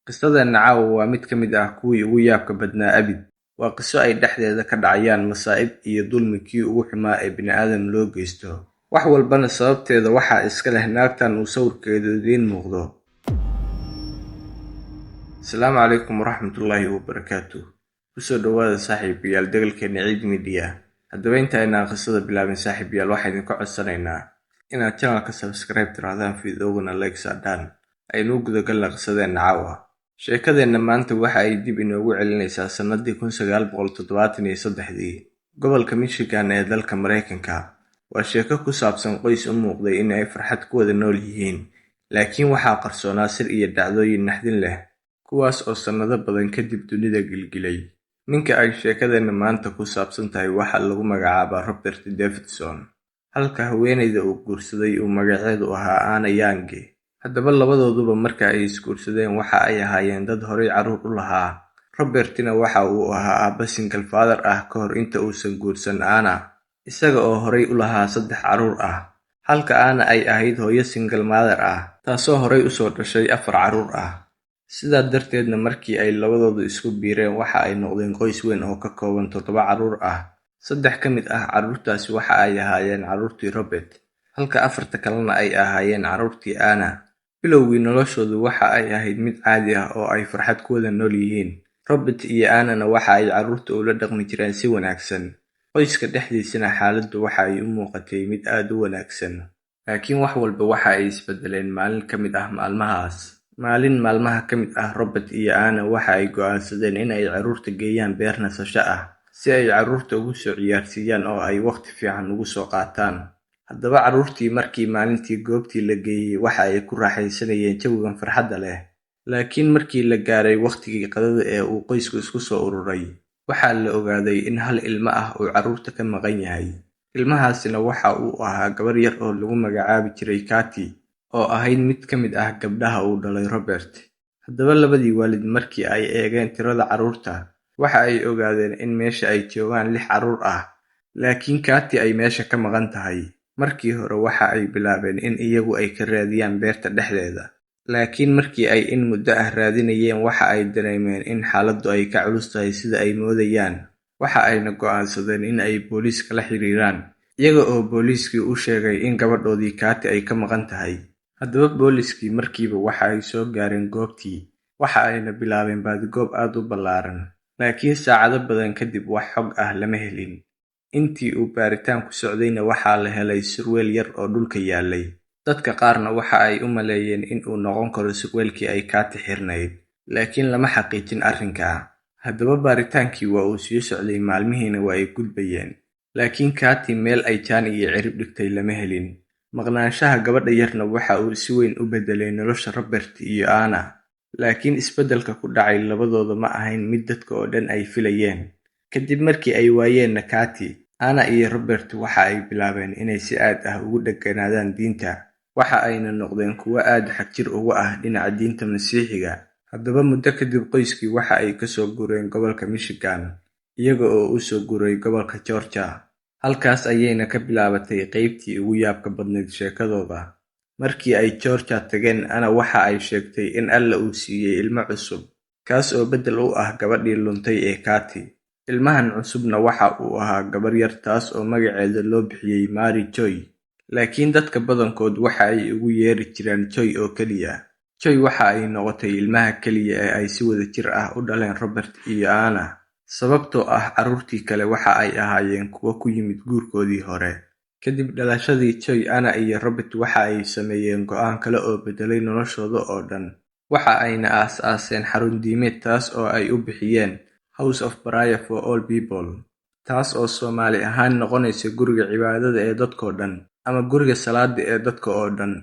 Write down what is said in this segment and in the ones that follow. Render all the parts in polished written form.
Qisadan caawa waa mid ka mid ah kuwii ugu yaabka badnaa abid. Waa qiso ay dhexdeeda ka dhacayaan masaa'ib iyo dulmi kii ugu xumaa ee bini'aadam loo geysto. Wax walbana sababteeda waxaa iska leh naagtan uu sawirkeedu idiin muuqdo. Asalaamu calaykum waraxmatullaahi wabarakaatuh. Kusoo dhawaada saaxiibayaal degalkeena Ciid Media. Haddaba intaynaan qisada bilaabin saaxiibayaal waxaan idinka codsanaynaa inaad channelka subscribe tirahdaan fiidiyoogana like saadhaan. Aynu gudagalna qisadeena caawa. Sheekadeenna maanta waxa ay dib inoogu celinaysaa sanadii 1973 gobolka Michigan ee dalka Mareykanka. Waa sheeko ku saabsan qoys u muuqday in ay farxad ku wada nool yihiin, laakiin waxaa qarsoonaa sir iyo dhacdooyin naxdin leh, kuwaas oo sanado badan kadib dunida gilgilay. Ninka ay sheekadeenna maanta ku saabsan tahay waxaa lagu magacaabaa Robert Davidson, halka haweeneyda uu guursaday uu magaceedu ahaa Anna Young. Haddaba labadooduba marka ay isguursadeen waxa ay ahaayeen dad horay carruur u lahaa. Robertina waxa uu ahaa aabba single father ah ka hor inta uusan guursan Anna, isaga oo horay u lahaa 3 carruur ah, halka Anna ay ahayd hooyo single mother ah taasoo horay usoo dhashay 4 carruur ah. Sidaa darteedna markii ay labadoodu isku biireen waxa ay noqdeen qoys weyn oo ka kooban 7 carruur ah. 3 ka mid ah carruurtaasi waxa ay ahaayeen carruurtii Robert, halka 4 kalena ay ahaayeen carruurtii Anna. Bilowgii noloshoodu waxa ay ahayd mid caadi ah oo ay farxad ku wada nool yihiin. Robert iyo Annana waxa ay carruurta ula dhaqmi jireen si wanaagsan. Qoyska dhexdiisana xaaladdu waxa ay u muuqatay mid aad u wanaagsan. Laakiin wax walba waxa ay isbedeleen maalin ka mid ah maalmahaas. Maalin maalmaha ka mid ah Robert iyo Anna waxa ay go'aansadeen in ay carruurta geeyaan beer nasasho ah si ay carruurta ugu soo ciyaarsiiyaan oo ay waqti fiican ugu soo qaataan. Haddaba carruurtii markii maalintii goobtii la geeyey waxa ay ku raaxaysanayeen jawigan farxadda leh. Laakiin markii la gaaray waqtigii qadada ee uu qoysku isku soo ururay, waxaa la ogaaday in hal ilmo ah uu carruurta ka maqan yahay. Ilmahaasina waxa uu ahaa gabar yar oo lagu magacaabi jiray Katie, oo ahayd mid ka mid ah gabdhaha uu dhalay Robert. Haddaba labadii waalid markii ay eegeen tirada carruurta, waxa ay ogaadeen in meesha ay joogaan 6 carruur ah, laakiin Katie ay meesha ka maqan tahay. Markii hore waxa ay bilaabeen in iyagu ay ka raadiyaan beerta dhexdeeda, laakiin markii ay in muddo ah raadinayeen waxa ay dareemeen in xaaladdu ay ka culus tahay sida ay moodayaan. Waxa ayna go'aansadeen in ay booliiska la xiriiraan, iyaga oo booliiskii u sheegay in gabadhoodii Katie ay ka maqan tahay. Haddaba booliiskii markiiba waxa ay soo gaareen goobtii, waxa ayna bilaabeen baadigoob aad u ballaaran, laakiin saacado badan kadib wax xog ah lama helin. Intii uu baaritaanku socdayna waxaa la helay surweel yar oo dhulka yaalay. Dadka qaarna waxa ay u maleeyeen in uu noqon karo surweelkii ay Katie xirnayd, laakiin lama xaqiijin arrinka. Haddaba baaritaankii waa uu sii socday, maalmihiina waa ay gudbayeen, laakiin Katie meel ay jaan iyo cirib dhigtay lama helin. Maqnaanshaha gabadha yarna waxa uu si weyn u bedelay nolosha Robert iyo Anna, laakiin isbeddelka ku dhacay labadooda ma ahayn mid dadka oo dhan ay filayeen. Kadib markii ay waayeenna Katie, Anna iyo Robert waxa ay bilaabeen inay si aad ah ugu dheganaadaan diinta, waxa ayna noqdeen kuwo aad xagjir uga ah dhinaca diinta Masiixiga. Haddaba muddo kadib qoyskii waxa ay ka soo guureen gobolka Michigan, iyaga oo u soo guuray gobolka Georgia. Halkaas ayayna ka bilaabatay qaybtii ugu yaabka badnayd sheekadooda. Markii ay Georgia tageen, Anna waxa ay sheegtay in Alle uu siiyey ilmo cusub, kaas oo beddel u ah gabadhii luntay ee Katie. Ilmahan cusubna waxa uu ahaa gabar yar taas oo magaceeda loo bixiyey Mary Joy, laakiin dadka badankood waxa ay ugu yeeri jireen Joy oo keliya. Joy waxa ay noqotay ilmaha keliya ee ay si wadajir ah u dhaleen Robert iyo Anna, sababtoo ah carruurtii kale waxa ay ahaayeen kuwo ku yimid guurkoodii hore. Kadib dhalashadii Joy, Anna iyo Robert waxa ay sameeyeen go'aan kale oo bedelay noloshooda oo dhan. Waxa ayna aas-aaseen xarun diimeed taas oo ay u bixiyeen House of Prayer for All People, taas oo Soomaali ahaan noqonaysa guriga cibaadada ee dadkoo dhan, ama guriga salaada ee dadka oo dhan.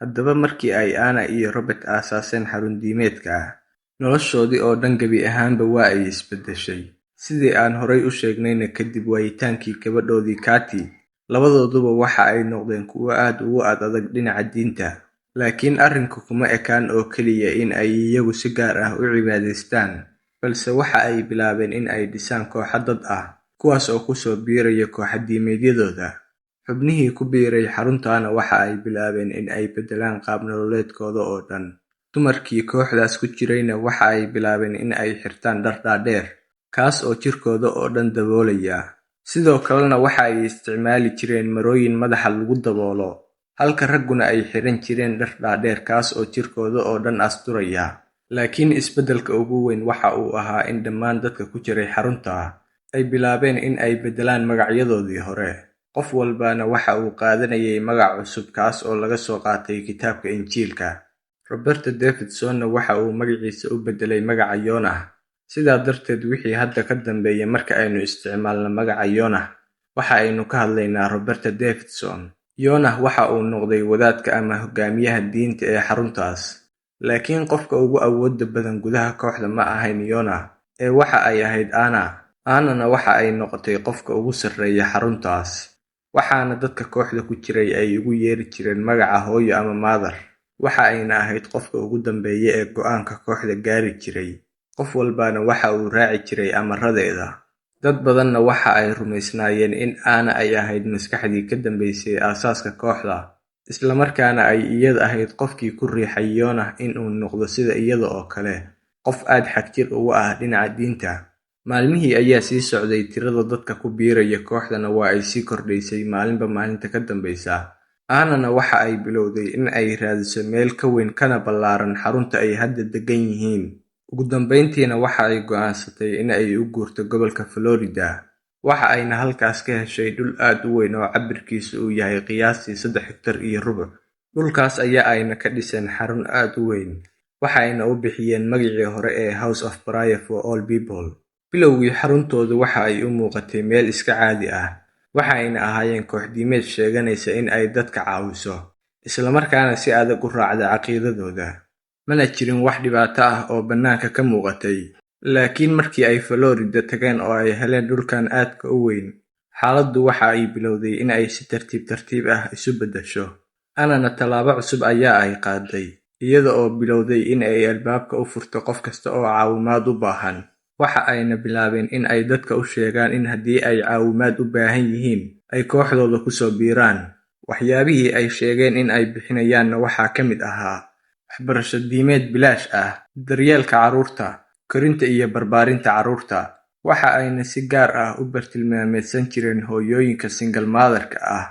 Haddaba markii ay Anna iyo Robert aasaaseen xarun diimeedka, noloshoodii oo dhan gebi ahaanba waa ay isbedeshay. Sidii aan horay u sheegnayna, kadib waayitaankii gabadhoodii Katie, labadooduba waxa ay noqdeen kuwo aad ugu adag dhinaca diinta. Laakiin arrinku kuma ekaan oo keliya in ay iyagu si gaar ah u cibaadaystaan, balse waxa ay bilaabeen in ay dhisaan kooxo dad ah, kuwaas oo ku soo biiraya kooxo diimeedyadooda. Xubnihii ku biiray xaruntaana waxa ay bilaabeen in ay beddelaan qaab nololeedkooda oo dhan. Dumarkii kooxdaas ku jirayna waxa ay bilaabeen in ay xirtaan dhar dhaadheer, kaas oo jirkooda oo dhan daboolaya. Sidoo kalena waxa ay isticmaali jireen marooyin madaxa lagu daboolo, halka ragguna ay xiran jireen dhar dhaadheer kaas oo jirkooda oo dhan asturaya. Laakiin isbeddelka ugu weyn waxa uu ahaa in dhammaan dadka ku jiray xarunta ay bilaabeen in ay beddelaan magacyadoodii hore. Qof walbana waxa uu qaadanayay magac cusub kaas oo laga soo qaatay kitaabka Injiilka. Robert Davidsonna waxa uu magaciisa u beddelay magaca Yonah. Sidaa darteed wixii hadda ka dambeeya marka aynu isticmaalno magaca Yonah, waxa aynu ka hadlaynaa Robert Davidson. Yonah waxa uu noqday wadaadka ama hogaamiyaha diinta ee xaruntaas. Laakiin qofka ugu awoodda badan gudaha kooxda ma ahayn Yonah, ee waxa ay ahayd Anna. Annana waxa ay noqotay qofka ugu sarreeya xaruntaas. Waxaana dadka kooxda ku jiray ay ugu yeeri jireen magaca hooyo ama mother. Waxa ayna ahayd qofka ugu dambeeya ee go'aanka kooxda gaari jiray. Qof walbana waxa uu raaci jiray amaradeeda. Dad badanna waxa ay rumaysnaayeen in Anna ay ahayd maskaxdii ka dambeysay aasaaska kooxda, isla markaana ay iyada ahayd qofkii ku riixay Yonah in uu noqdo sida iyada oo kale, qof aad xagjir ugu ah dhinaca diinta. Maalmihii ayaa sii socday, tirada dadka ku biiraya kooxdana waa ay sii kordhaysay maalinba maalinta ka dambeysa. Annana waxa ay bilowday in ay raadiso meel ka weyn kana ballaaran xarunta ay hadda degan yihiin. Ugu dambeyntiina waxa ay go'aansatay in ay u guurto gobolka Florida. Waxa ayna halkaas ka heshay dhul aad u weyn oo cabirkiisu uu yahay qiyaastii 3 hektar iyo rubuc. Dhulkaas ayaa ayna ka dhiseen xarun aad u weyn. Waxa ayna u bixiyeen magacii hore ee House of Prayer for All People. Bilowgii xaruntoodu waxa ay u muuqatay meel iska caadi ah. Waxa ayna ahaayeen koox diimeed sheeganaysa in ay dadka caawiso, isla markaana si adag u raacda caqiidadooda. Mana jirin wax dhibaato ah oo bannaanka ka muuqatay. Laakiin markii ay Florida tageen oo ay heleen dhulkan aadka u weyn, xaaladdu waxa ay bilowday in ay si tartiib tartiib ah isu beddesho. Annana tallaabo cusub ayaa ay qaaday, iyada oo bilowday in ay albaabka u furto qof kasta oo caawimaad u baahan. Waxa ayna bilaabeen in ay dadka u sheegaan in haddii ay caawimaad u baahan yihiin, ay kooxdooda ku soo biiraan. Waxyaabihii ay sheegeen in ay bixinayaanna waxaa ka mid ahaa waxbarasho diimeed bilaash ah, daryeelka carruurta, korinta iyo barbaarinta carruurta. Waxa ayna si gaar ah u bartilmaameedsan jireen hooyooyinka single mother-ka ah.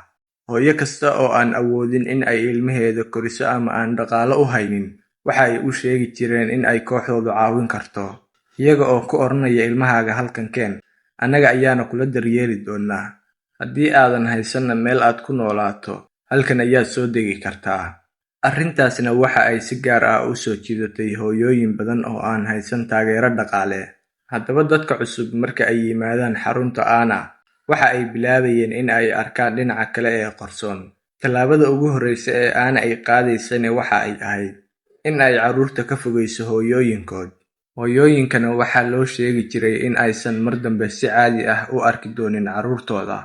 Hooyo kasta oo aan awoodin in ay ilmaheeda koriso ama aan dhaqaale u haynin, waxa ay u sheegi jireen in ay kooxdooda caawin karto, iyaga oo ku oranaya ilmahaaga halkan keen, annaga ayaana kula daryeeli doonaa. Haddii aadan haysanna meel aad ku noolaato, halkan ayaad soo degi kartaa. Arrintaasna waxa ay si gaar ah u soo jiidatay hooyooyin badan oo aan haysan taageero dhaqaale. Haddaba dadka cusub marka ay yimaadaan xarunta Anna, waxa ay bilaabayeen in ay arkaan dhinaca kale ee qarsoon. Tallaabada ugu horreysa ee Anna ay qaadaysana waxa ay ahayd in ay carruurta ka fogeyso hooyooyinkood. Hooyooyinkana waxaa loo sheegi jiray in aysan mar dambe si caadi ah u arki doonin carruurtooda.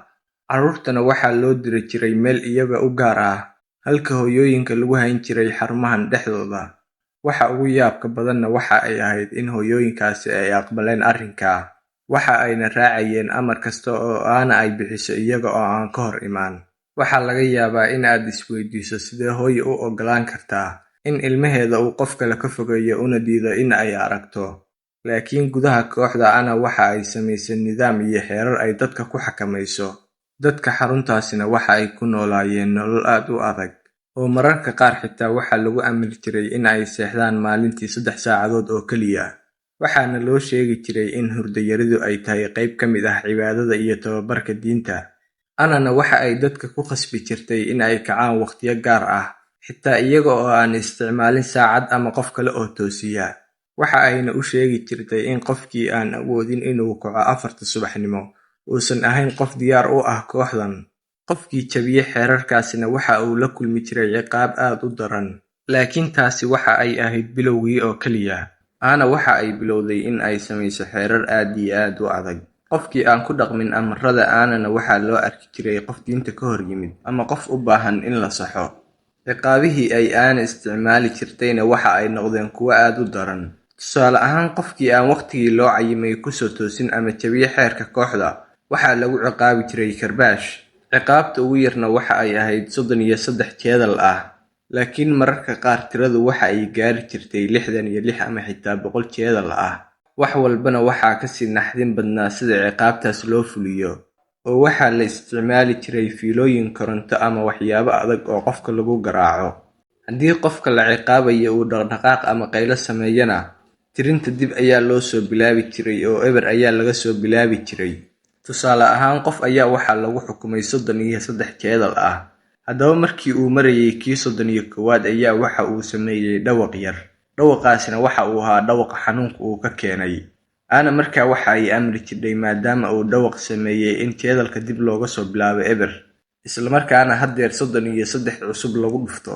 Carruurtana waxaa loo diri jiray meel iyaga u gaar ah, halka hooyooyinka lagu hayn jiray xarumahan dhexdooda. Waxa ugu yaabka badanna waxa ay ahayd in hooyooyinkaasi ay aqbaleen arrinka. Waxa ayna raacayeen amar kasta oo Anna ay bixiso iyaga oo aan ka hor imaan. Waxaa laga yaabaa in aad isweydiiso sidee hooyo u ogolaan kartaa in ilmaheeda uu qof kale ka fogeeyo una diido in ay aragto. Laakiin gudaha kooxda Anna waxa ay samaysay nidaam iyo xeerar ay dadka ku xakamayso. Dadka xaruntaasina waxa ay ku noolaayeen nolol aad u adag, oo mararka qaar xitaa waxaa lagu amri jiray in ay seexdaan maalintii 3 saacadood oo keliya. Waxaana loo sheegi jiray in hurdo yaridu ay tahay qayb ka mid ah cibaadada iyo tababarka diinta. Annana waxa ay dadka ku khasbi jirtay in ay kacaan waqtiyo gaar ah, xitaa iyaga oo aan isticmaalin saacad ama qof kale oo toosiya. Waxa ayna u sheegi jirtay in qofkii aan awoodin inuu kaco 4 subaxnimo uusan ahayn qof diyaar u ah kooxdan. Qofkii jabiye xeerarkaasina waxa uu la kulmi jiray ciqaab aad u daran. Laakiin taasi waxa ay ahayd bilowgii oo keliya. Anna waxa ay bilowday in ay samayso xeerar aad iyo aad u adag. Qofkii aan ku dhaqmin amarada Annana waxaa loo arki jiray qof diinta ka hor yimid ama qof u baahan in la saxo. Ciqaabihii ay Anna isticmaali jirtayna waxa ay noqdeen kuwo aad u daran. Tusaale ahaan, qofkii aan waqtigii loo cayimay ku soo toosin ama jabiye xeerka kooxda, waxaa lagu ciqaabi jiray karbaash. Ciqaabta ugu yarna waxa ay ahayd 33 jeedal ah. laakiin mararka qaar tiradu waxa ay gaari jirtay 66 ama xitaa 100 jeedal ah. Wax walbana waxaa kasii naxdin badnaa sida ciqaabtaas loo fuliyo, oo waxaa la isticmaali jiray fiilooyin koronto ama waxyaabo adag oo qofka lagu garaaco. Haddii qofka la ciqaabayo uu dhaqdhaqaaq ama qaylo sameeyana, tirinta dib ayaa loo soo bilaabi jiray oo eber ayaa laga soo bilaabi jiray. Tusaale ahaan, qof ayaa waxaa lagu xukumay 33 jeedal ah. Haddaba markii uu marayay kii 31aad ayaa waxa uu sameeyay dhawaq yar. Dhawaqaasina waxa uu ahaa dhawaqa xanuunka uu ka keenay. Ana markaa waxa ay amri jirtay maadaama uu dhawaq sameeyay in jeedalka dib looga soo bilaabo eber, isla markaana haddeer 33 cusub lagu dhufto.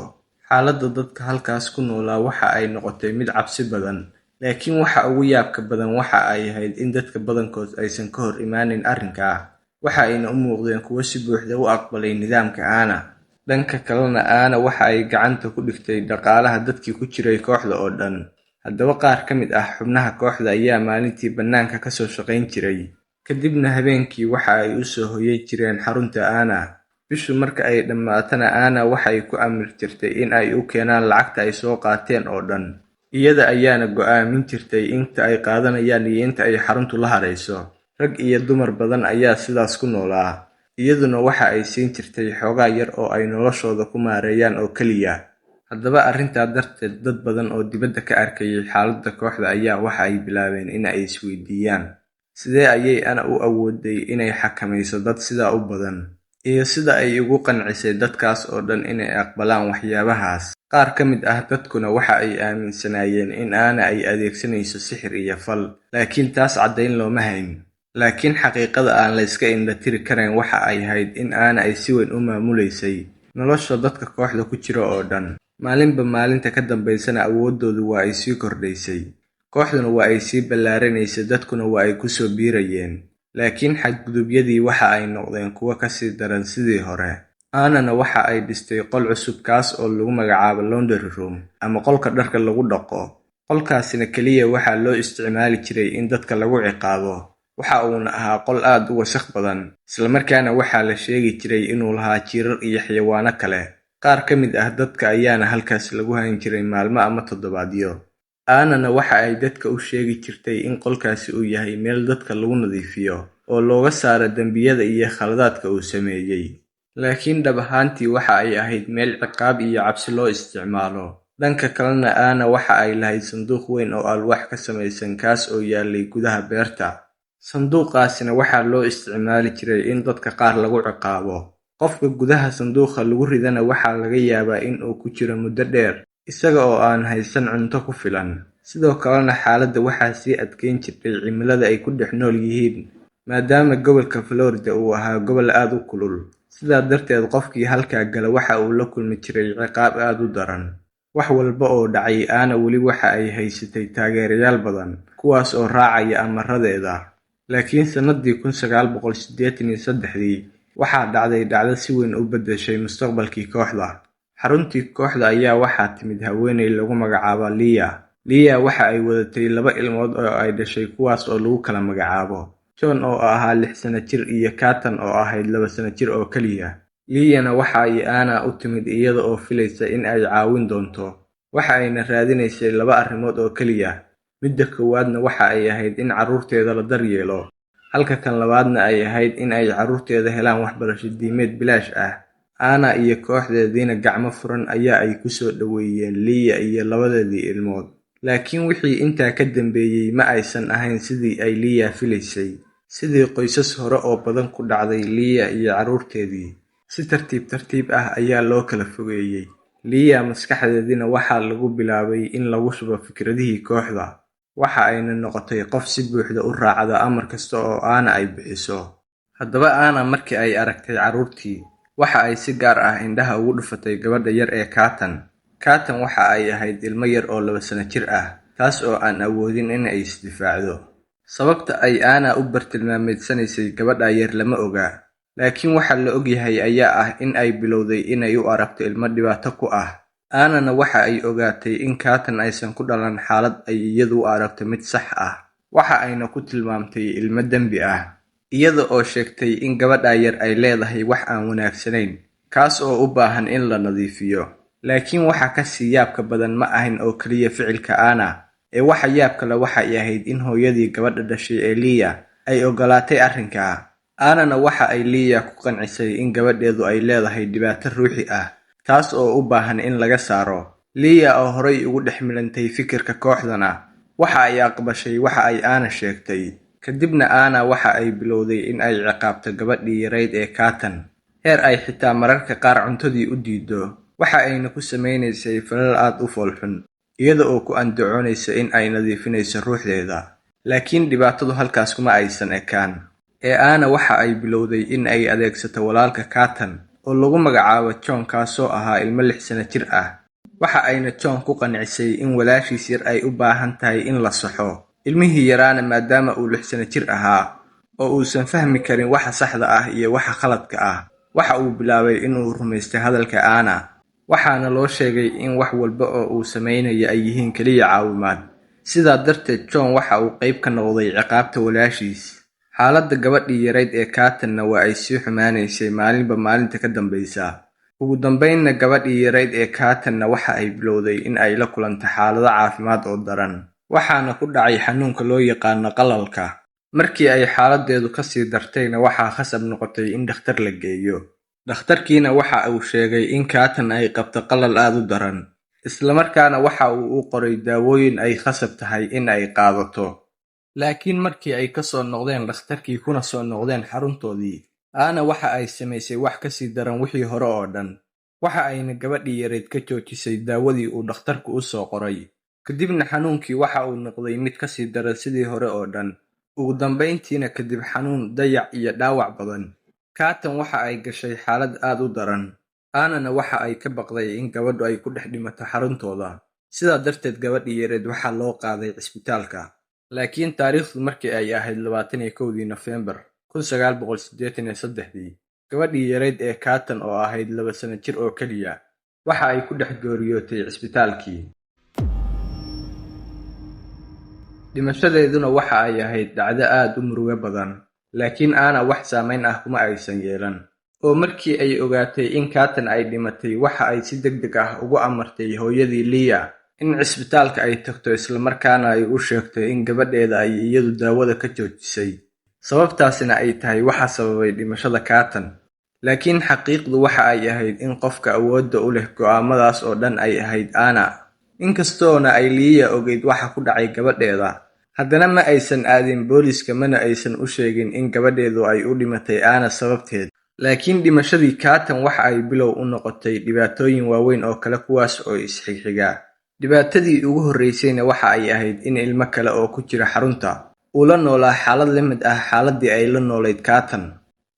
Xaaladda dadka halkaas ku noolaa waxa ay noqotay mid cabsi badan, laakiin waxa ugu yaabka badan waxa ay ahayd in dadka badankood aysan ka hor imaanin arrinkaa. Waxa ayna u muuqdeen kuwo si buuxda u aqbalay nidaamka Ana. Dhanka kalena Ana waxa ay gacanta ku dhigtay dhaqaalaha dadkii ku jiray kooxda oo dhan. Haddaba qaar ka mid ah xubnaha kooxda ayaa maalintii bannaanka ka soo shaqayn jiray, kadibna habeenkii waxa ay u soo hoyan jireen xarunta Ana. Bishu marka ay dhammaatana Ana waxa ay ku amri jirtay in ay u keenaan lacagta ay soo qaateen oo dhan. Iyada ayaana go'aamin jirtay inta ay qaadanayaan iyo inta ay xaruntu la harayso. Rag iyo dumar badan ayaa sidaas ku noolaa. Iyaduna waxa ay siin jirtay xoogaa yar oo ay noloshooda ku maareeyaan oo kaliya. Haddaba arrintaa darteed, dad badan oo dibadda ka arkayay xaaladda kooxda ayaa waxa ay bilaabeen in ay isweydiiyaan, sidee ayay Ana u awooday inay xakamayso dad sidaa u badan, iyo sida ay ugu qancisay dadkaas oo dhan inay aqbalaan waxyaabahaas. Qaar ka mid ah dadkuna waxa ay aaminsanaayeen in Ana ay adeegsanayso sixir iyo fal, laakiin taas caddayn looma hayn. Laakiin xaqiiqada aan la iska indhatiri karayn waxa ay ahayd in Ana ay si weyn u maamulaysay nolosha dadka kooxda ku jira oo dhan. Maalinba maalinta ka dambaysana awooddoodu waa ay sii kordhaysay. Kooxduna waa ay sii ballaaranaysay, dadkuna waa ay ku soo biirayeen. Laakiin xadgudubyadii waxa ay noqdeen kuwo ka sii daran sidii hore. Anana waxa ay dhistay qol cusub kaas oo lagu magacaabo laundry room ama qolka dharka lagu dhaqo. Qolkaasina kaliya waxaa loo isticmaali jiray in dadka lagu ciqaabo. Waxa uuna ahaa qol aad u wasakh badan, isla markaana waxaa la sheegi jiray inuu lahaa jiirar iyo xayawaano kale. Qaar ka mid ah dadka ayaana halkaas lagu hayn jiray maalmo ama toddobaadyo. Anana waxa ay dadka u sheegi jirtay in qolkaasi uu yahay meel dadka lagu nadiifiyo oo looga saaro dembiyada iyo khaladaadka uu sameeyay. Laakiin dhab ahaantii waxa ay ahayd meel ciqaab iyo cabsi loo isticmaalo. Dhanka kalena Ana waxa ay lahayd sanduuq weyn oo alwaax ka samaysan kaas oo yaalay gudaha beerta. Sanduuqaasina waxaa loo isticmaali jiray in dadka qaar lagu ciqaabo. Qofka gudaha sanduuqa lagu ridana waxaa laga yaabaa in uu ku jiro muddo dheer, isaga oo aan haysan cunto ku filan. Sidoo kalena xaaladda waxaa sii adkeyn jirtay cimilada ay ku dhex nool yihiin, maadaama gobolka Florida uu ahaa gobol aad u kulul. Sidaa darteed, qofkii halkaa gala waxa uu la kulmi jiray ciqaab aad u daran. Wax walba oo dhacay, Ana weli waxa ay haysatay taageerayaal badan, kuwaas oo raacaya amaradeeda. Laakiin sanadii 1983 waxaa dhacday dhacdo si weyn u beddeshay mustaqbalkii kooxda. Xaruntii kooxda ayaa waxaa timid haweeney lagu magacaabo Leah. Leah waxa ay wadatay 2 ilmood oo ay dhashay kuwaas oo lagu kala magacaabo John oo ahaa 6 sano jir iyo Katan oo ahayd 2 sano jir oo kaliya. Leahna waxa ay Ana u timid iyada oo filaysa in ay caawin doonto. Waxa ayna raadinaysay 2 arrimood oo kaliya. Midda koowaadna waxa ay ahayd in carruurteeda la daryeelo, halka kan labaadna ay ahayd in ay carruurteeda helaan waxbarasho diimeed bilaash ah. Ana iyo kooxdeediina gacmo furan ayaa ay ku soo dhaweeyeen Leah iyo 2deedii ilmood. Laakiin wixii intaa ka dambeeyay ma aysan ahayn sidii ay Leah filaysay. Sidii qoysas hore oo badan ku dhacday Leah iyo carruurteedii, si tartiib ah ayaa loo kala fogeeyay. Leah maskaxdeediina waxaa lagu bilaabay in lagu shubo fikradihii kooxda. Waxa ayna noqotay qof si buuxda u raacda amar kasta oo Ana ay bixiso. Haddaba Ana markii ay aragtay carruurtii, waxa ay si gaar ah indhaha ugu dhufatay gabadha yar ee Katan. Katan waxa ay ahayd ilmo yar oo 2 sano jir ah, taas oo aan awoodin in ay isdifaacdo. Sababta ay Ana u bartilmaameedsanaysay gabadha yar lama oga, laakiin waxa la ogyahay ayaa ah in ay bilowday inay u aragto ilmo dhibaato ku ah. Anana waxa ay ogaatay in Katan aysan ku dhalan xaalad ay iyadu u aragto mid sax ah. Waxa ayna ku tilmaamtay ilmo dembi ah, iyada oo sheegtay in gabadha yar ay leedahay wax aan wanaagsanayn, kaas oo u baahan in la nadiifiyo. laakiin waxa ka sii yaabka badan ma ahan oo keliya ficilka Anna, waxa yaab kale waxa ay ahayd in hooyadii gabadha dhashay ee Leah ay ogolaatay arrinka. Anna waxa ay Leah ku qancisay in gabadheedu ay leedahay dhibaato ruuxi ah, taas oo u baahan in laga saaro. Leah oo horay ugu dhex milantay fikirka kooxdana, waxa ay aqbashay waxa ay Anna sheegtay. Kadibna Anna waxa ay bilowday in ay ciqaabto gabadhii yarayd ee Katan, heer ay xitaa mararka qaar cuntadii u diido. Waxa ayna ku sameynaysay falal aad u foolxun, iyada oo ku andacoonaysa in ay nadiifinayso ruuxdeeda. Laakiin dhibaatadu halkaas kuma aysan ekaan. Anna waxa ay bilowday in ay adeegsato walaalka Katan oo lagu magacaabo John, kaasoo ahaa ilmo 6 sano jir ah. Waxa ayna John ku qancisay in walaashiis yar ay u baahan tahay in la saxo. Ilmihii yaraana maadaama uu 6 sano jir ahaa oo uusan fahmi karin waxa saxda ah iyo waxa khaladka ah, waxa uu bilaabay inuu rumaystay hadalka Anna. Waxaana loo sheegay in wax walba oo uu sameynayo ay yihiin kaliya caawimaad. Sidaa darteed John waxa uu qayb ka noqday ciqaabta walaashiis. Xaaladda gabadhii yarayd ee Katanna waa ay sii xumaanaysay maalinba maalinta ka dambaysa. Ugu dambeynna gabadhii yarayd ee Katanna waxa ay bilowday in ay la kulanto xaalado caafimaad oo daran, waxaana ku dhacay xanuunka loo yaqaan qalalka. Markii ay xaaladdeedu ka sii dartayna waxaa khasab noqotay in dhakhtar la geeyo. Dhakhtarkiina waxa uu sheegay in Katan ay qabto qalal aad u daran, isla markaana waxa uu u qoray daawooyin ay khasab tahay in ay qaadato. Laakiin markii ay ka soo noqdeen dhakhtarkii kuna soo noqdeen xaruntoodii, Anna waxa ay samaysay wax ka sii daran wixii hore oo dhan. Waxa ayna gabadhii yarayd ka joojisay daawadii uu dhakhtarku u soo qoray. Kadibna xanuunkii waxa uu noqday mid ka sii daran sidii hore oo dhan. Ugu dambeyntiina kadib xanuun, dayac iyo dhaawac badan, Katan waxa ay gashay xaalad aad u daran. Annana waxa ay ka baqday in gabadhu ay ku dhex dhimato xaruntooda. Sidaa darteed gabadhii yarayd waxaa loo qaaday cisbitaalka. Laakiin taariikhdu markii ay ahayd 21 Nofeembar 1983, gabadhii yarayd ee Katan oo ahayd 2 sano jir oo keliya, waxa ay ku dhex geeriyootay cisbitaalkii. Dhimashadeeduna waxa ay ahayd dhacdo aad u murugo badan, laakiin Anna wax saameyn ah kuma aysan yeelan. Oo markii ay ogaatay in Katan ay dhimatay, waxa ay si degdeg ah ugu amartay hooyadii Leah in cisbitaalka ay tagto, isla markaana ay u sheegtay in gabadheeda ay iyadu daawada ka joojisay, sababtaasina ay tahay waxa sababay dhimashada Katan. Laakiin xaqiiqdu waxa ay ahayd in qofka awoodda u leh go'aamadaas oo dhan ay ahayd Anna. Inkastoona ay Leah ogeyd waxa ku dhacay gabadheeda, haddana ma aysan aadin booliiska, mana aysan u sheegin in gabadheedu ay u dhimatay Anna sababteed. Laakiin dhimashadii Katan waxa ay bilow u noqotay dhibaatooyin waaweyn oo kale, kuwaas oo isxigxiga. Dhibaatadii ugu horreysayna waxa ay ahayd in ilmo kale oo ku jira xarunta uu la noolaa xaalad la mid ah xaaladii ay la noolayd Katan.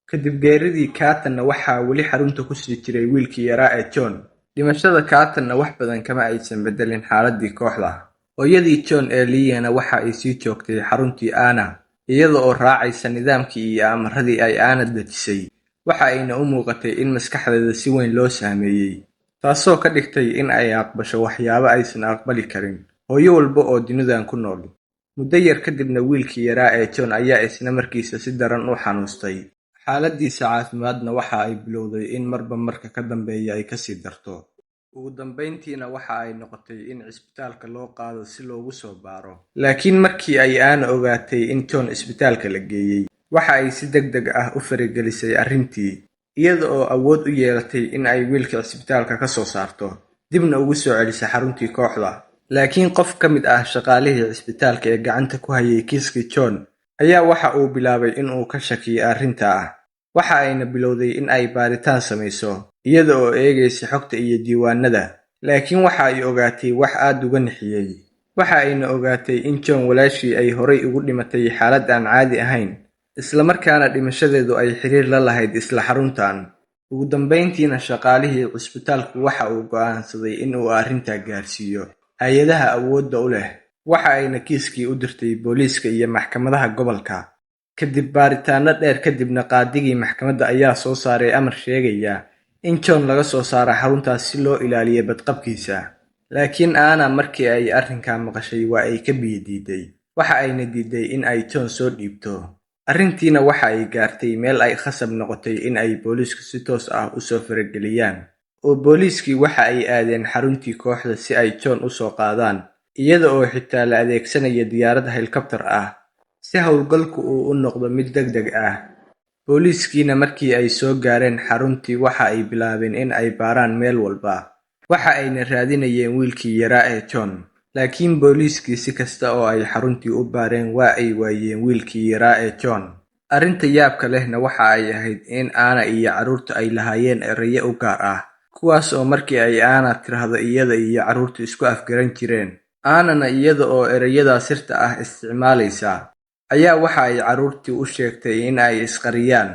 Kadib geeridii Katanna waxaa weli xarunta ku sii jiray wiilkii yaraa ee John. Dhimashada Katanna wax badan kama aysan bedelin xaaladii kooxda. Hooyadii John ee Leahna waxa ay sii joogtay xaruntii Anna, iyada oo raacaysa nidaamkii iyo amaradii ay Anna dejisay. Waxa ayna u muuqatay in maskaxdeeda si weyn loo saameeyay, taasoo ka dhigtay in ay aqbasho waxyaabo aysan aqbali karin hooyo walba oo dunidan ku nool. Muddo yar kadibna wiilkii yaraa ee John ayaa isna markiisa si daran u xanuustay. Xaaladiisa caafimaadna waxa ay bilowday in marba marka ka dambeeya ay kasii darto. Ugu dambeyntiina waxa ay noqotay in cisbitaalka loo qaado si loogu soo baaro. Laakiin markii ay Anna ogaatay in John cisbitaalka la geeyay, waxa ay si degdeg ah u faragelisay arrintii, iyada oo awood u yeelatay in ay wiilka cisbitaalka ka soo saarto, dibna ugu soo celisay xaruntii kooxda. Laakiin qof ka mid ah shaqaalihii cisbitaalka ee gacanta ku hayay kiiskii John ayaa waxa uu bilaabay in uu ka shakiyo arrinta. Waxa ayna bilowday in ay baaritaan samayso, iyada oo eegaysa xogta iyo diiwaanada. Laakiin waxa ay ogaatay wax aad uga nixiyay. Waxa ayna ogaatay in John walaashii ay horay ugu dhimatay xaalad aan caadi ahayn, isla markaana dhimashadeedu ay xiriir la lahayd isla xaruntan. Ugu dambeyntiina shaqaalihii cisbitaalku waxa uu go'aansaday in uu arrinta gaarsiiyo hay'adaha awoodda u leh. Waxa ayna kiiskii u dirtay booliiska iyo maxkamadaha gobolka. Kadib baaritaano dheer kadibna qaadigii maxkamadda ayaa soo saaray amar sheegaya in John laga soo saaro xaruntaas si loo ilaaliyo badqabkiisa. Laakiin Anna markii ay arrinka maqashay waa ay ka biyadiiday. Waxa ayna diiday in ay John soo dhiibto. Arrintiina waxa ay gaartay meel ay khasab noqotay in ay booliisku si toos ah u soo farageliyaan. oo booliiskii waxa ay aadeen xaruntii kooxda si ay John u soo qaadaan, iyada oo xitaa la adeegsanaya diyaarad helikabtar ah si howlgalku uu u noqdo mid degdeg ah. Booliiskiina markii ay soo gaareen xaruntii waxa ay bilaabeen in ay baaraan meel walba. Waxa ayna raadinayeen wiilkii yaraa ee John, laakiin booliiskii si kasta oo ay xaruntii u baareen waa ay waayeen wiilkii yaraa ee John. Arrinta yaabka lehna waxa ay ahayd in Anna iyo carruurtu ay lahaayeen erayo u gaar ah, kuwaas oo markii ay Anna tiraahdo iyada iyo carruurtu isku afgaran jireen. Annana iyada oo erayada sirta ah isticmaalaysa ayaa waxa ay carruurtii u sheegtay in ay isqariyaan.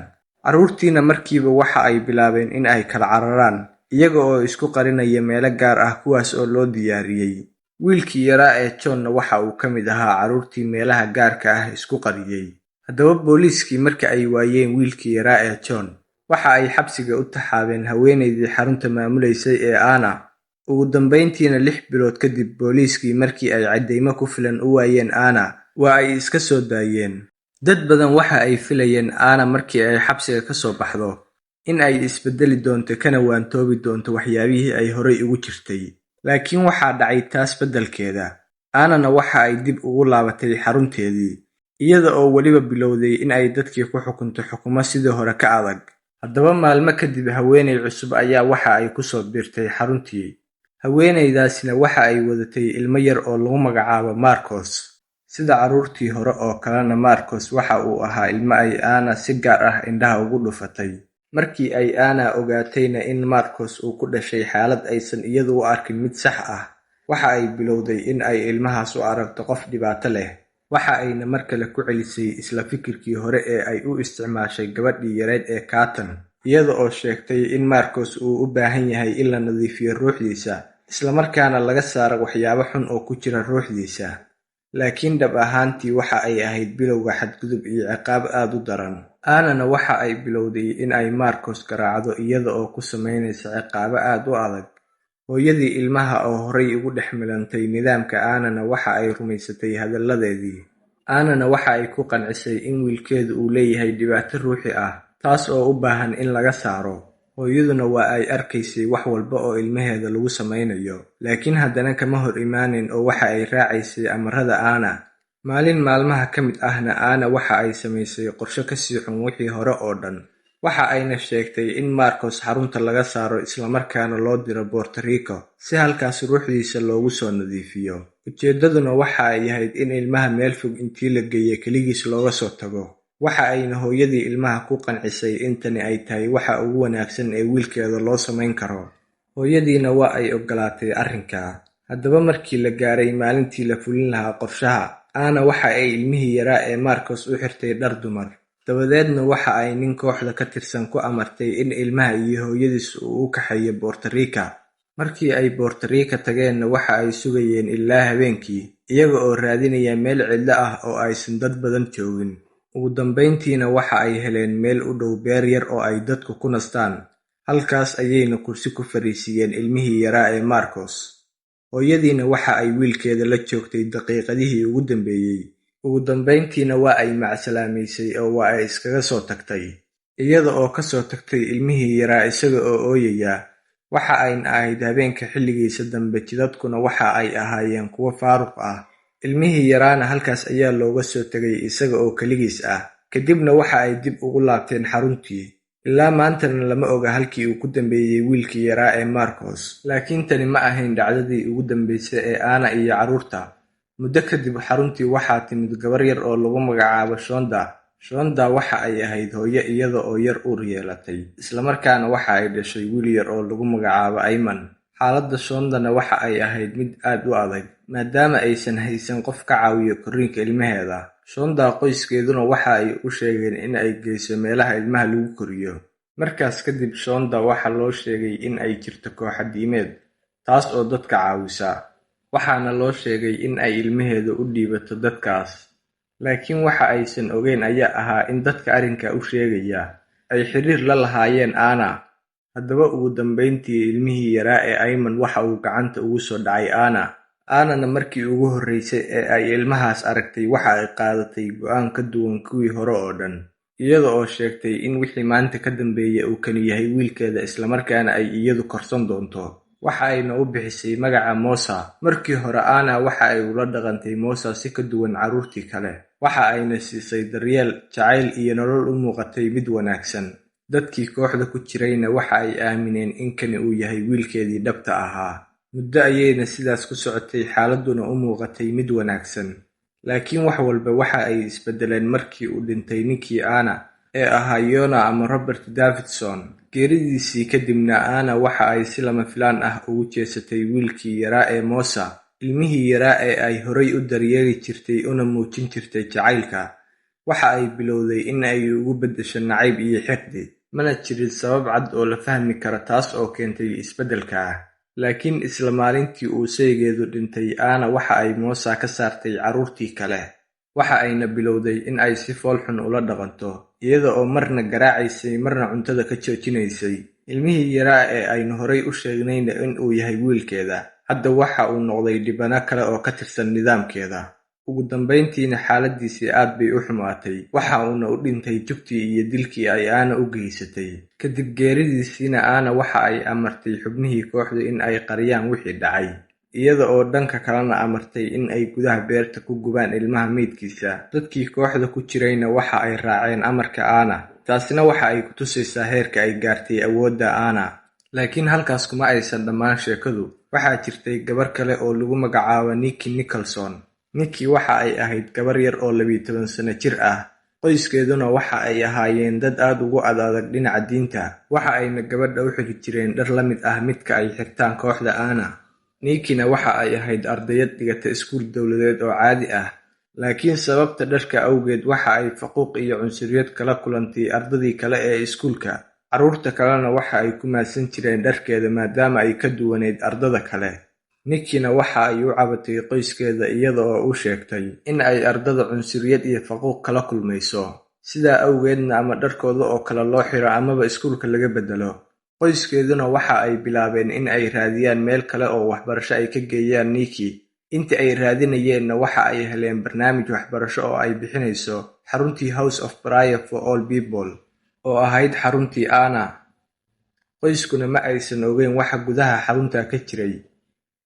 Carruurtiina markiiba waxa ay bilaabeen in ay kala cararaan, iyaga oo isku qarinaya meelo gaar ah kuwaas oo loo diyaariyey. Wiilkii yaraa ee John waxa uu ka mid ahaa carruurtii meelaha gaarka ah isku qariyey. Haddaba booliiskii markii ay waayeen wiilkii yaraa ee John, waxa ay xabsiga u taxaabeen haweeneydii xarunta maamuleysay ee Anna. Ugu dambeyntiina 6 bilood kadib, booliiskii markii ay caddeymo ku filan u waayeen Anna, waa ay iska soo daayeen. Dad badan waxa ay filayeen Anna markii ay xabsiga ka soo baxdo in ay isbedeli doonto kana waantoobi doonto waxyaabihii ay horay ugu jirtay. Laakiin waxaa dhacay taas beddelkeeda. Annana waxa ay dib ugu laabatay xarunteedii, iyada oo weliba bilowday in ay dadkii ku xukunto xukumo sidii hore ka adag. Haddaba maalmo kadib, haweeney cusub ayaa waxa ay ku soo biirtay xaruntii. Haweeneydaasina waxa ay wadatay ilmo yar oo lagu magacaabo Marcos. Sida carruurtii hore oo kalena, Marcos waxa uu ahaa ilmo ay Anna si gaar ah indhaha ugu dhufatay. Markii ay Anna ogaatayna in Marcos uu ku dhashay xaalad aysan iyadu u arkin mid sax ah, waxa ay bilowday in ay ilmahaas u aragto qof dhibaato leh. Waxa ayna mar kale ku celisay isla fikirkii hore ee ay u isticmaashay gabadhii yareed ee Carton, iyada oo sheegtay in Marcos uu u baahan yahay in la nadiifiyo ruuxdiisa, isla markaana laga saaro waxyaabo xun oo ku jira ruuxdiisa. Laakiin dhab ahaantii waxa ay ahayd bilowga xadgudub iyo ciqaab aad u daran. Annana waxa ay bilowday in ay Marcos garaacdo iyada oo ku samaynaysa ciqaabo aad u adag. Hooyadii ilmaha oo horay ugu dhex milantay nidaamka Annana waxa ay rumaysatay hadalladeedii. Annana waxa ay ku qancisay in wiilkeedu uu leeyahay dhibaato ruuxi ah, taas oo u baahan in laga saaro. Hooyaduna waa ay arkaysay wax walba oo ilmaheeda lagu samaynayo, laakiin haddana kama hor imaanin oo waxa ay raacaysay amarada Anna. Maalin maalmaha ka mid ahna, Anna waxa ay samaysay qorshe ka sii xun wixii hore oo dhan. Waxa ayna sheegtay in Marcos xarunta laga saaro isla markaana loo diro Puerto Rico si halkaas ruuxdiisa loogu soo nadiifiyo. Ujeedaduna waxa ay ahayd in ilmaha meel fog intii la geeyo keligiis looga soo tago. Waxa ayna hooyadii ilmaha ku qancisay in tani ay tahay waxa ugu wanaagsan ee wiilkeeda loo samayn karo. Hooyadiina waa ay ogolaatay arrinkaa. Haddaba markii la gaaray maalintii la fulin lahaa qorshaha, Anna waxa ay ilmihii yaraa ee Marcos u xirtay dhar dumar. Dabadeedna waxa ay nin kooxda ka tirsan ku amartay in ilmaha iyo hooyadiis uu u kaxeeyo Puerto Rico. Markii ay Puerto Rico tageenna waxa ay sugayeen ilaa habeenkii, iyaga oo raadinaya meel cidlo ah oo aysan dad badan joogin. Ugu dambeyntiina waxa ay heleen meel u dhow beer yar oo ay dadku ku nastaan. Halkaas ayayna kursi ku fariisiyeen ilmihii yaraa ee Marcos. Hooyadiina waxa ay wiilkeeda la joogtay daqiiqadihii ugu dambeeyey. Ugu dambeyntiina waa ay macsalaamaysay oo waa ay iskaga soo tagtay, iyada oo ka soo tagtay ilmihii yaraa isaga oo ooyaya. Waxa ayna ahayd habeenka xilligiisa dambe, jidadkuna waxa ay ahaayeen kuwo faaruq ah. Ilmihii yaraana halkaas ayaa looga soo tegay isaga oo keligiis ah. Kadibna waxa ay dib ugu laabteen xaruntii. Ilaa maantana lama oga halkii uu ku dambeeyey wiilkii yaraa ee Marcos. Laakiin tani ma ahayn dhacdadii ugu dambeysay ee Anna iyo carruurta. Muddo kadib, xaruntii waxaa timid gabar yar oo lagu magacaabo Shonda. Shonda waxa ay ahayd hooyo iyada oo yar uur yeelatay, isla markaana waxa ay dhashay wiil yar oo lagu magacaabo Ayman. Xaaladda Shondana waxa ay ahayd mid aad u adag, maadaama aysan haysan qof ka caawiyo korriinka ilmaheeda. Shonda qoyskeeduna waxa ay u sheegeen in ay geyso meelaha ilmaha lagu koriyo. Markaas kadib, Shonda waxa loo sheegay in ay jirto koox diimeed, taas oo dadka caawisa. Waxaana loo sheegay in ay ilmaheeda u dhiibato dadkaas. Laakiin waxa aysan ogeyn ayaa ahaa in dadka arrinka u sheegaya ay xiriir la lahaayeen Anna. Haddaba ugu dambeyntii, ilmihii yaraa ee Ayman waxa uu gacanta ugu soo dhacay Anna. Annana markii ugu horreysay ee ay ilmahaas aragtay waxa ay qaadatay go'aan ka duwan kuwii hore oo dhan, iyada oo sheegtay in wixii maanta ka dambeeya uu kani yahay wiilkeeda islamarkaana ay iyadu korsan doonto. Waxa ayna u bixisay magaca Mosa. Markii hore Anna waxa ay ula dhaqantay Mosa si ka duwan carruurtii kale. Waxa ayna siisay daryeel, jacayl iyo nolol u muuqatay mid wanaagsan. Dadkii kooxda ku jirayna waxa ay aamineen in kani uu yahay wiilkeedii dhabta ahaa. Muddo ayayna sidaas ku socotay, xaaladuna u muuqatay mid wanaagsan. Laakiin wax walba waxa ay isbedeleen markii uu dhintay ninkii Anna ee ahaa Yona ama Robert Davidson. Geeridiisii kadibna Anna waxa ay si lama filaan ah ugu jeesatay wiilkii yaraa ee Mosa, ilmihii yaraa ee ay horay u daryeeli jirtay una muujin jirtay jacaylka. Waxa ay bilowday in ay ugu beddesho nacayb iyo xiqdi. Mana jirin sabab cad oo la fahmi kara taas oo keentay isbeddelka. Laakiin isla maalintii uu saygeedu dhintay, Anna waxa ay Mosa ka saartay carruurtii kale. Waxa ayna bilowday in ay si fool xun ula dhaqanto, iyada oo marna garaacaysay marna cuntada ka joojinaysay. Ilmihii yaraa ee aynu horay u sheegnayna in uu yahay wiilkeeda, hadda waxa uu noqday dhibano kale oo ka tirsan nidaamkeeda. Ugu dambayntiina xaaladiisii aad bay u xumaatay, waxa uuna u dhintay jugtii iyo dilkii ay Anna u geysatay. Kadib geeridiisiina Anna waxa ay amartay xubnihii kooxdu in ay qariyaan wixii dhacay, iyada oo dhanka kalena amartay in ay gudaha beerta ku gubaan ilmaha meydkiisa. Dadkii kooxda ku jirayna waxa ay raaceen amarka Anna. Taasina waxa ay ku tusaysaa heerka ay gaartay awoodda Anna. Laakiin halkaas kuma aysan dhammaan sheekadu. Waxaa jirtay gabar kale oo lagu magacaabo Nikki Nicholson. Nikki waxa ay ahayd gabar yar oo 12 sano jir ah. Qoyskeeduna waxa ay ahaayeen dad aad ugu adag dhinaca diinta. Waxa ayna gabadha u xiri jireen dhar la mid ah midka ay xirtaan kooxda Anna. Nikkina waxa ay ahayd ardayad dhigata iskuul dowladeed oo caadi ah. Laakiin sababta dharka awgeed waxa ay faquuq iyo cunsuriyad kala kulantay ardadii kale ee iskuulka. Carruurta kalena waxa ay ku maadsan jireen dharkeeda maadaama ay ka duwaneyd ardada kale. Nikkina waxa ay u cabatay qoyskeeda iyada oo u sheegtay in ay ardada cunsuriyad iyo faquuq kala kulmayso. Sidaa awgeedna ama dharkooda oo kale loo xiro amaba iskuulka laga bedelo. Qoyskeeduna waxa ay bilaabeen in ay raadiyaan meel kale oo waxbarasho ay ka geeyaan Nikki. Intii ay raadinayeenna waxa ay heleen barnaamij waxbarasho oo ay bixinayso xaruntii House of Prayer for All People oo ahayd xaruntii Anna. Qoyskuna ma aysan ogeyn waxa gudaha xarunta ka jiray.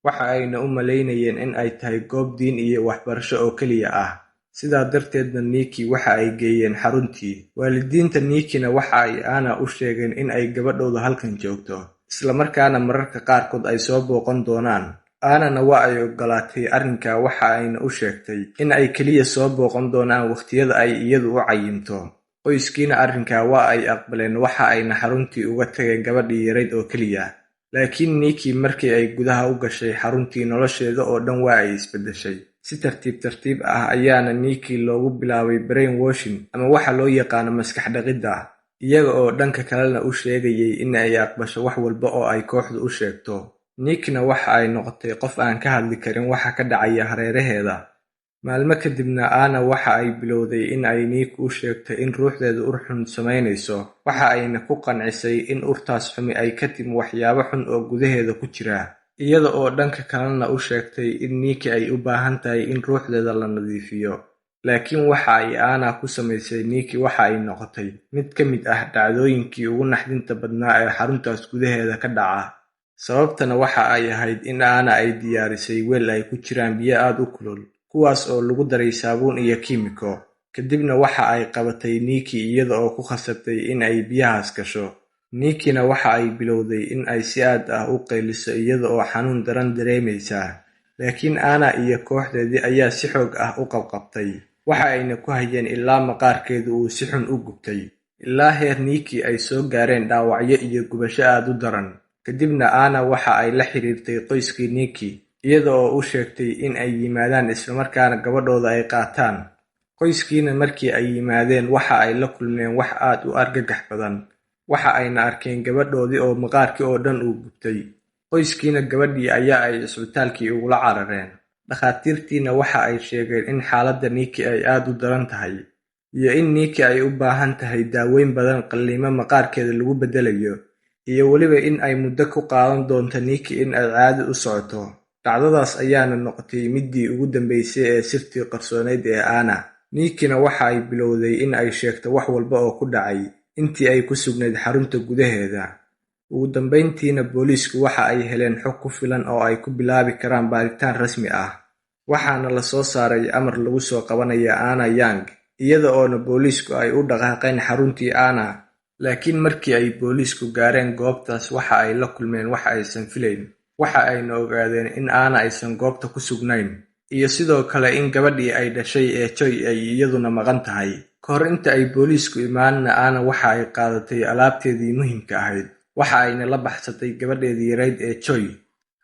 Waxa ayna u malaynayeen in ay tahay goob diin iyo waxbarasho oo keliya ah. Sidaa darteedna Nikki waxa ay geeyeen xaruntii. Waalidiinta Nikkina waxa ay Anna u sheegeen in ay gabadhooda halkan joogto, isla markaana mararka qaarkood ay soo booqan doonaan. Annana waa ay ogolaatay arrinka. Waxa ayna u sheegtay in ay keliya soo booqan doonaan waqtiyada ay iyadu u cayimto. Qoyskiina arrinka waa ay aqbaleen, waxa ayna xaruntii uga tageen gabadhii yarayd oo keliya. Laakiin Nikki markii ay gudaha u gashay xaruntii, nolosheeda oo dhan waa ay isbedeshay. Si tartiib ah ayaana Nikki loogu bilaabay brainwashing ama waxa loo yaqaano maskax dhaqidda, iyaga oo dhanka kalena u sheegayay in ay aqbasho wax walba oo ay kooxdu u sheegto. Nikkina waxa ay noqotay qof aan ka hadli karin waxa ka dhacaya hareeraheeda. Maalmo kadibna Anna waxa ay bilowday in ay Nikki u sheegto in ruuxdeedu ur xun samaynayso. Waxa ayna ku qancisay in urtaas xumi ay ka timi waxyaabo xun oo gudaheeda ku jira, iyada oo dhanka kalena u sheegtay in Nikki ay u baahan tahay in ruuxdeeda la nadiifiyo. Laakiin waxa ay Anna ku samaysay Nikki waxa ay noqotay mid ka mid ah dhacdooyinkii ugu naxdinta badnaa ee xaruntaas gudaheeda ka dhaca. Sababtana waxa ay ahayd in Anna ay diyaarisay weel ay ku jiraan biyo aad u kulul, kuwaas oo lagu daray saabuun iyo kiimiko. Kadibna waxa ay qabatay Nikki iyada oo ku khasabtay in ay biyahaas gasho. Nikkina waxa ay bilowday in ay si aad ah u qayliso iyada oo xanuun daran dareemaysa. Laakiin Anna iyo kooxdeedii ayaa si xoog ah u qabqabtay. Waxa ayna ku hayeen ilaa maqaarkeedu uu si xun u gubtay, ilaa heer Nikki ay soo gaareen dhaawacyo iyo gubasho aad u daran. Kadibna Anna waxa ay la xiriirtay qoyskii Nikki, iyada oo u sheegtay in ay yimaadaan islamarkaana gabadhooda ay qaataan. Qoyskiina markii ay yimaadeen waxa ay la kulmeen wax aad u argagax badan. Waxa ayna arkeen gabadhoodii oo maqaarkii oo dhan uu gubtay. Qoyskiina gabadhii ayaa ay isbitaalkii ugula carareen. Dhakhaatiirtiina waxa ay sheegeen in xaaladda Nikki ay aad u daran tahay, iyo in Nikki ay u baahan tahay daaweyn badan, qalliimo maqaarkeeda lagu bedelayo, iyo weliba in ay muddo ku qaadan doonto Nikki in ay caadi u socoto. Dhacdadaas ayaana noqotay midii ugu dambeysay ee sirtii qarsoonayd ee Anna. Niikina waxa ay bilowday in ay sheegto wax walba oo ku dhacay intii ay ku sugnayd xarunta gudaheeda. Ugu dambeyntiina booliisku waxa ay heleen xog ku filan oo ay ku bilaabi karaan baaritaan rasmi ah, waxaana la soo saaray amar lagu soo qabanaya Anna Young, iyada oona booliisku ay u dhaqaaqeen xaruntii Anna. Laakiin markii ay booliisku gaareen goobtaas waxa ay la kulmeen wax aysan filayn. Waxa ayna ogaadeen in Anna aysan goobta ku sugnayn, iyo sidoo kale in gabadhii ay dhashay ee Joy ay iyaduna maqan tahay. Kahor inta ay booliisku imaanna Anna waxa ay qaadatay alaabteedii muhiimka ahayd, waxa ayna la baxsatay gabadheedii yarayd ee Joy.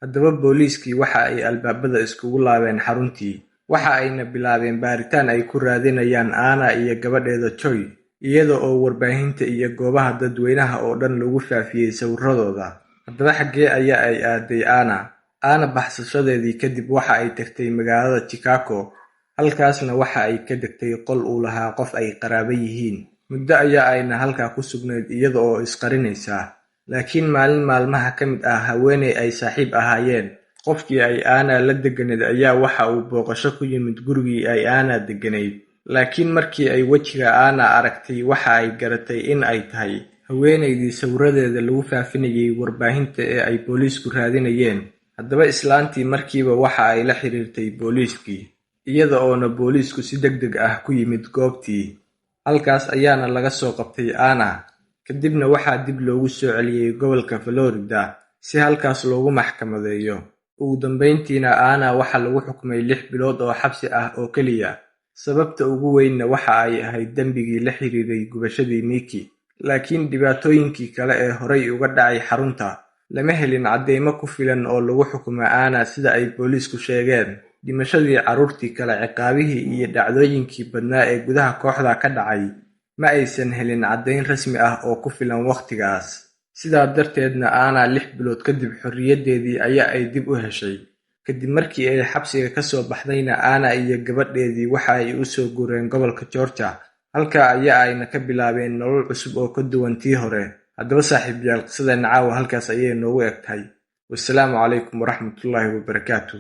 Haddaba booliiskii waxa ay albaabada iskugu laabeen xaruntii, waxa ayna bilaabeen baaritaan ay ku raadinayaan Anna iyo gabadheeda Joy, iyada oo warbaahinta iyo goobaha dadweynaha oo dhan lagu faafiyey sawirradooda. Haddaba xaggee ayaa ay aaday Anna? Anna baxsashadeedii kadib waxa ay tagtay magaalada Chicago, halkaasna waxa ay ka degtay qol uu lahaa qof ay qaraabo yihiin. Muddo ayaa ayna halkaa ku sugnayd iyada oo isqarinaysa. Laakiin maalin maalmaha ka mid ah haweeney ay saaxiib ahaayeen, qofkii ay Anna la degganayd ayaa waxa uu booqasho ku yimid gurigii ay Anna degganayd. Laakiin markii ay wejiga Anna aragtay waxa ay garatay in ay tahay haweeneydii sawirradeeda lagu faafinayay warbaahinta ee ay booliisku raadinayeen. Haddaba islaantii markiiba waxa ay la xiriirtay booliiskii, iyada oona booliisku si degdeg ah ku yimid goobtii. Halkaas ayaana laga soo qabtay Anna, kadibna waxaa dib loogu soo celiyey gobolka Florida si halkaas loogu maxkamadeeyo. Ugu dambeyntiina Anna waxa lagu xukumay 6 bilood oo xabsi ah oo keliya. Sababta ugu weynna waxa ay ahayd dembigii la xiriiray gubashadii Nikki. Laakiin dhibaatooyinkii kale ee horay uga dhacay xarunta lama helin caddeymo ku filan oo lagu xukumo Anna sida ay booliisku sheegeen. Dhimashadii carruurtii kale, ciqaabihii iyo dhacdooyinkii badnaa ee gudaha kooxda ka dhacay ma aysan helin caddayn rasmi ah oo ku filan waqtigaas. Sidaa darteedna Anna 6 bilood kadib xorriyaddeedii ayaa ay dib u heshay. Kadib markii ay xabsiga ka soo baxdayna Anna iyo gabadheedii waxa ay u soo guureen gobolka Georgia. Halkaa ayaa ayna ka bilaabeen nolol cusub oo ka duwan tii hore. Haddaba saaxiibayaal, qisadeenna caawa halkaas ayay noogu eg tahay. Wassalaamu calaykum waraxmatullaahi wabarakaatuh.